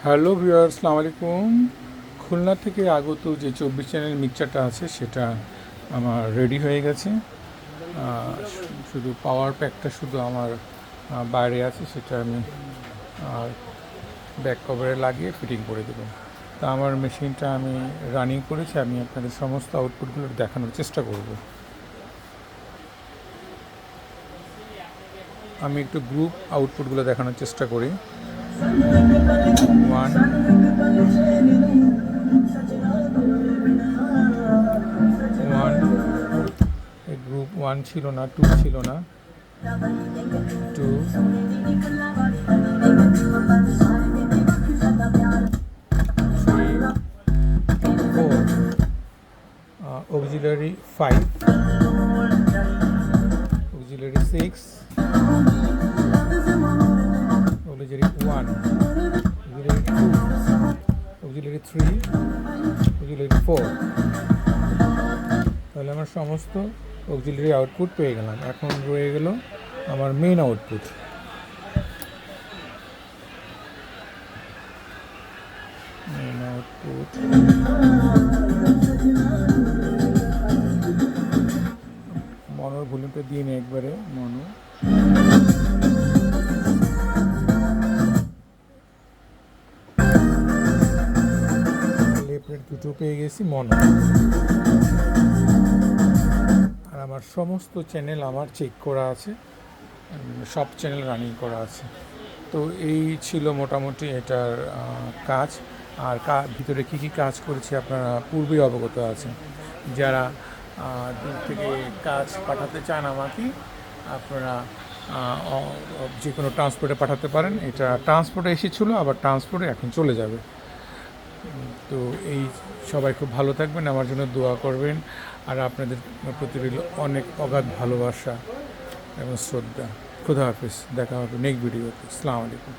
Hello viewers, আসসালামু আলাইকুম। খুলনা থেকে আগত যে 24 চ্যানেল মিক্সচারটা আছে সেটা আমার রেডি হয়ে গেছে। শুধু পাওয়ার প্যাকটা শুধু আমার বাইরে আছে, সেটা আমি ব্যাক কভারে লাগিয়ে ফিটিং করে দেবো। তা আমার মেশিনটা আমি রানিং করেছি, আমি আপনাদের সমস্ত আউটপুটগুলো দেখানোর চেষ্টা করব। আমি একটু গ্রুপ আউটপুটগুলো দেখানোর চেষ্টা করি। 1 গ্রুপ 1 ছিল না, 2 ছিল না, 2, 3, 4, auxiliary 5, auxiliary 6, auxiliary 1, auxiliary 2, auxiliary 3, auxiliary 4। তাহলে আমার সমস্ত অক্সিলারি আউটপুট পেয়ে গেলাম। এখন রয়ে গেল আমার মেন আউটপুট। মনোর ভলিউমটা দিয়ে নিই একবারে। মনো লেফট দুটো পেয়ে গেছি মনো। আর আমার সমস্ত চ্যানেল আমার চেক করা আছে, সব চ্যানেল রানিং করা আছে। তো এই ছিল মোটামুটি এটার কাজ। আর ভিতরে কী কী কাজ করেছি আপনারা পূর্বেই অবগত আছেন। যারা দূর থেকে কাজ পাঠাতে চান আমাকে, আপনারা যে কোনো ট্রান্সপোর্টে পাঠাতে পারেন। এটা ট্রান্সপোর্টে এসেছিলো, আবার ট্রান্সপোর্টে এখন চলে যাবে। তো এই সবাই খুব ভালো থাকবেন, আমার জন্য দোয়া করবেন। আর আপনাদের প্রতি রইল অনেক অগাধ ভালোবাসা এবং শ্রদ্ধা। খুদা হাফিজ, দেখা হবে নেক্সট ভিডিওতে। আসসালামু আলাইকুম।